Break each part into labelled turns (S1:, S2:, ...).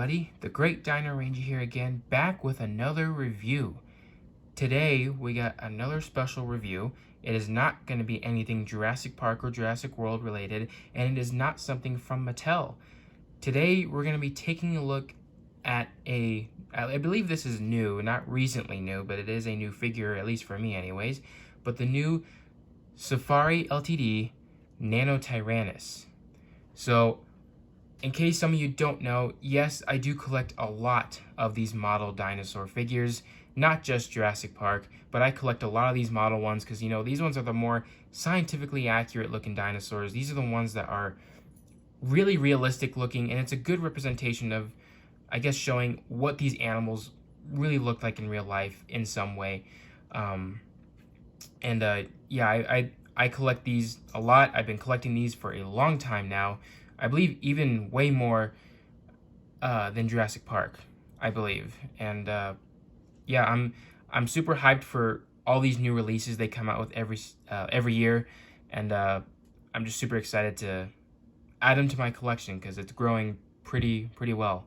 S1: everybody, the Great Dino Ranger here again, back with another review. Today we got another special review. It is not going to be anything Jurassic Park or Jurassic World related, and it is not something from Mattel. Today we're going to be taking a look at I believe this is new, not recently new, but it is a new figure, at least for me anyways, but the new Safari Ltd Nanotyrannus. So, in case some of you don't know, yes, I do collect a lot of these model dinosaur figures, not just Jurassic Park, but I collect a lot of these model ones because, you know, these ones are the more scientifically accurate looking dinosaurs. These are the ones that are really realistic looking, and it's a good representation of, I guess, showing what these animals really look like in real life in some way. Yeah, I collect these a lot. I've been collecting these for a long time now. I believe even way more than Jurassic Park, I believe. And yeah, I'm super hyped for all these new releases they come out with every year, and I'm just super excited to add them to my collection because it's growing pretty well.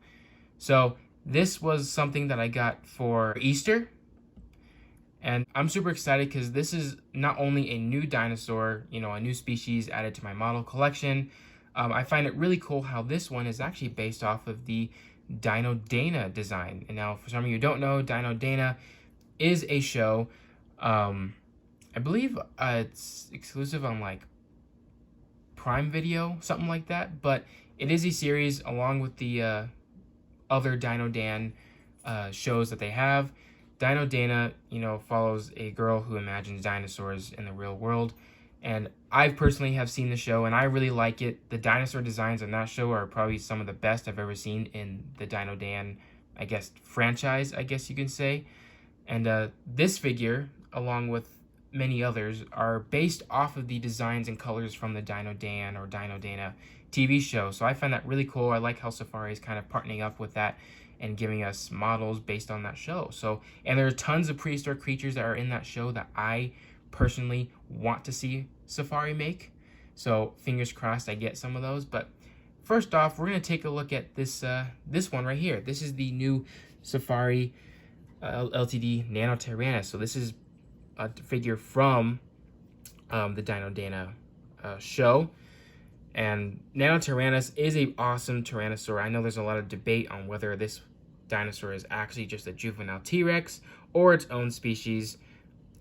S1: So this was something that I got for Easter, and I'm super excited because this is not only a new dinosaur, you know, a new species added to my model collection. I find it really cool how this one is actually based off of the Dino Dana design. And now, for some of you who don't know, Dino Dana is a show. I believe it's exclusive on like Prime Video, something like that. But it is a series along with the other Dino Dan shows that they have. Dino Dana, you know, follows a girl who imagines dinosaurs in the real world. And I personally have seen the show, and I really like it. The dinosaur designs on that show are probably some of the best I've ever seen in the Dino Dan, I guess, franchise, I guess you can say. And this figure, along with many others, are based off of the designs and colors from the Dino Dan or Dino Dana TV show. So I find that really cool. I like how Safari is kind of partnering up with that and giving us models based on that show. So, and there are tons of prehistoric creatures that are in that show that I personally want to see Safari make. So fingers crossed I get some of those. But first off, we're going to take a look at this one right here. This is the new Safari Ltd Nanotyrannus. So this is a figure from the Dino Dana show. And Nanotyrannus is an awesome tyrannosaur. I know there's a lot of debate on whether this dinosaur is actually just a juvenile T-Rex or its own species.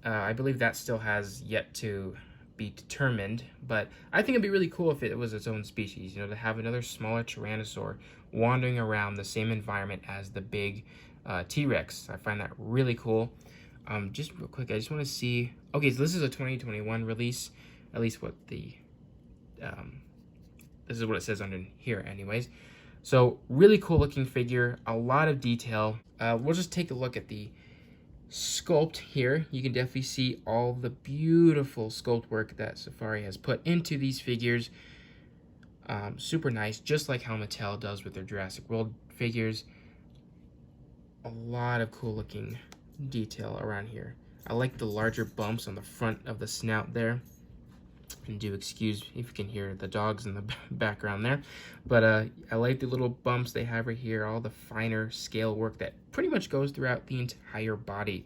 S1: I believe that still has yet to be determined, but I think it'd be really cool if it was its own species, you know, to have another smaller tyrannosaur wandering around the same environment as the big T-Rex. I find that really cool. Just real quick, I just want to see, okay, so this is a 2021 release, at least what the, this is what it says under here anyways. So really cool looking figure, a lot of detail. We'll just take a look at the sculpt here. You can definitely see all the beautiful sculpt work that Safari has put into these figures. Super nice, just like how Mattel does with their Jurassic World figures. A lot of cool looking detail around here. I like the larger bumps on the front of the snout there. And do excuse if you can hear the dogs in the background there, but I like the little bumps they have right here, all the finer scale work that pretty much goes throughout the entire body.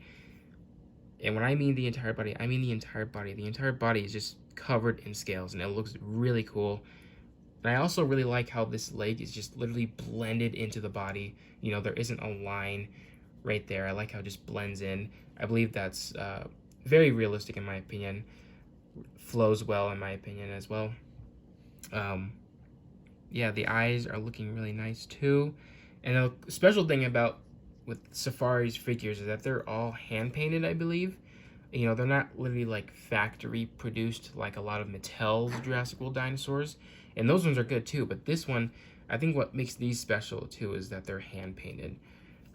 S1: And when I mean the entire body, I mean the entire body. The entire body is just covered in scales, and it looks really cool. And I also really like how this leg is just literally blended into the body. You know, there isn't a line right there. I like how it just blends in. I believe that's very realistic in my opinion. Flows well in my opinion as well. Yeah, the eyes are looking really nice too. And a special thing about with Safari's figures is that they're all hand painted, I believe. You know, they're not literally like factory produced like a lot of Mattel's Jurassic World dinosaurs. And those ones are good too, but this one, I think what makes these special too is that they're hand painted.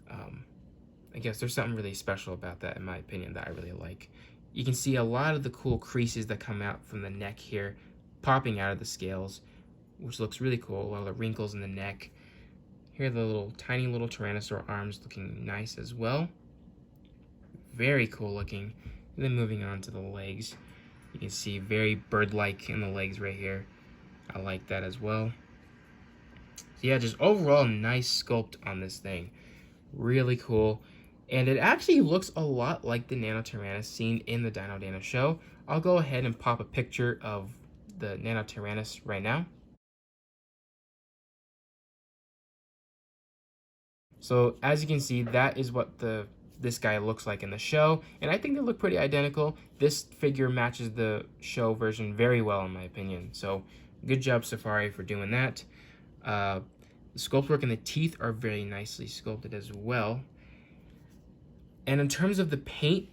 S1: I guess there's something really special about that in my opinion that I really like. You can see a lot of the cool creases that come out from the neck here, popping out of the scales, which looks really cool. A lot of the wrinkles in the neck. Here are the little tiny little Tyrannosaur arms looking nice as well. Very cool looking. And then moving on to the legs. You can see very bird-like in the legs right here. I like that as well. So yeah, just overall nice sculpt on this thing. Really cool. And it actually looks a lot like the Nanotyrannus seen in the Dino Dana show. I'll go ahead and pop a picture of the Nanotyrannus right now. So as you can see, that is what this guy looks like in the show, and I think they look pretty identical. This figure matches the show version very well, in my opinion. So good job, Safari, for doing that. The sculpt work and the teeth are very nicely sculpted as well. And in terms of the paint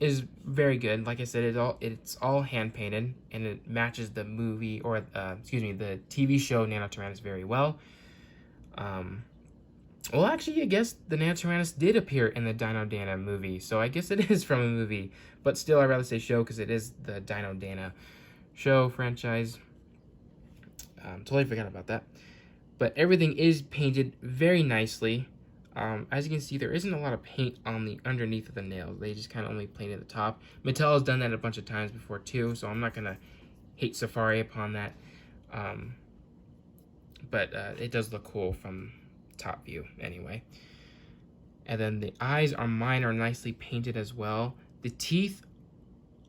S1: is very good. Like I said, it's all hand painted, and it matches the movie, or excuse me, the TV show Nanotyrannus very well. Well, actually, I guess the Nanotyrannus did appear in the Dino Dana movie, so I guess it is from a movie. But still, I'd rather say show because it is the Dino Dana show franchise. Totally forgot about that. But everything is painted very nicely. As you can see, there isn't a lot of paint on the underneath of the nails. They just kind of only painted the top. Mattel has done that a bunch of times before too, so I'm not going to hate Safari upon that. But it does look cool from top view anyway. And then the eyes are nicely painted as well. The teeth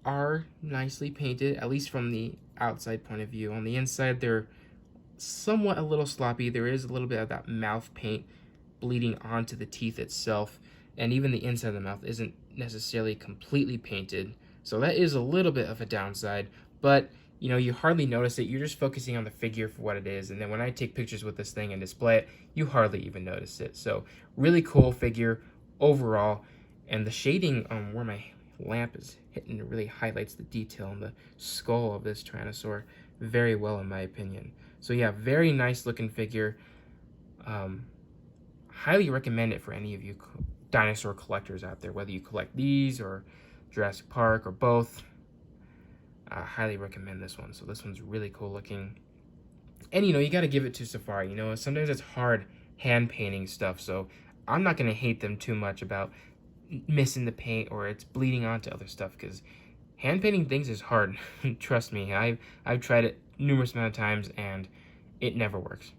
S1: are nicely painted, at least from the outside point of view. On the inside, they're somewhat a little sloppy. There is a little bit of that mouth paint bleeding onto the teeth itself, and even the inside of the mouth isn't necessarily completely painted, so that is a little bit of a downside. But you know, you hardly notice it. You're just focusing on the figure for what it is, and then when I take pictures with this thing and display it, you hardly even notice it. So really cool figure overall, and the shading on where my lamp is hitting really highlights the detail on the skull of this Tyrannosaur very well, in my opinion. So yeah, very nice looking figure. Highly recommend it for any of you dinosaur collectors out there, whether you collect these or Jurassic Park or both. I highly recommend this one. So this one's really cool looking. And you know, you got to give it to Safari. You know, sometimes it's hard hand painting stuff, so I'm not going to hate them too much about missing the paint or it's bleeding onto other stuff, because hand painting things is hard. Trust me, I've tried it numerous amount of times and it never works.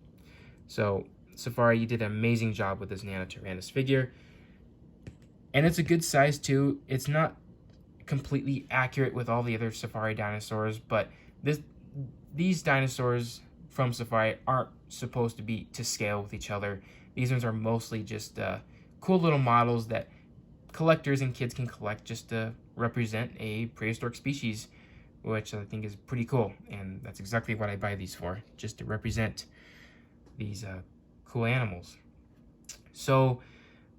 S1: So Safari, you did an amazing job with this Nanotyrannus figure. And it's a good size too. It's not completely accurate with all the other Safari dinosaurs, but these dinosaurs from Safari aren't supposed to be to scale with each other. These ones are mostly just cool little models that collectors and kids can collect just to represent a prehistoric species, which I think is pretty cool. And that's exactly what I buy these for, just to represent these cool animals. So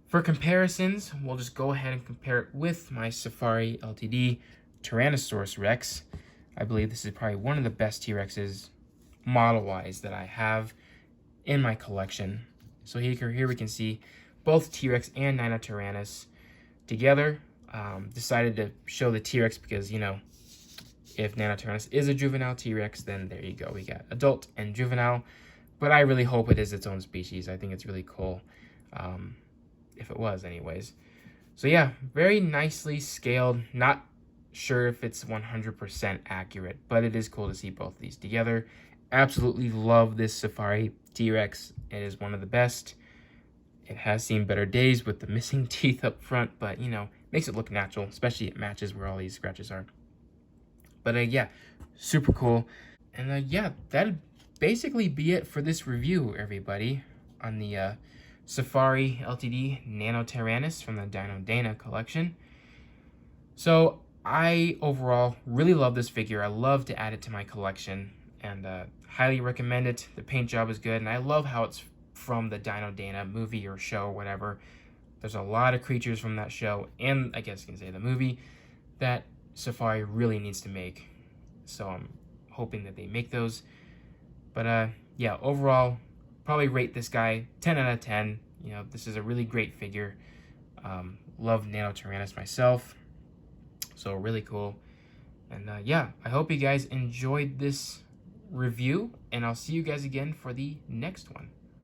S1: for comparisons, we'll just go ahead and compare it with my Safari Ltd Tyrannosaurus Rex. I believe this is probably one of the best T-Rexes model-wise that I have in my collection. So here we can see both T-Rex and Nanotyrannus together. Decided to show the T-Rex because, you know, if Nanotyrannus is a juvenile T-Rex, then there you go. We got adult and juvenile. But I really hope it is its own species. I think it's really cool, if it was anyways. So yeah, very nicely scaled. Not sure if it's 100% accurate, but it is cool to see both of these together. Absolutely love this Safari T-Rex. It is one of the best. It has seen better days with the missing teeth up front, but you know, makes it look natural, especially it matches where all these scratches are. But yeah, super cool. And yeah, that'd basically be it for this review, everybody, on the Safari Ltd Nanotyrannus from the Dino Dana collection. So I overall really love this figure. I love to add it to my collection, and highly recommend it. The paint job is good, and I love how it's from the Dino Dana movie or show or whatever. There's a lot of creatures from that show, and I guess you can say the movie, that Safari really needs to make. So I'm hoping that they make those. But yeah, overall, probably rate this guy 10 out of 10. You know, this is a really great figure. Love Nanotyrannus myself. So really cool. And yeah, I hope you guys enjoyed this review, and I'll see you guys again for the next one.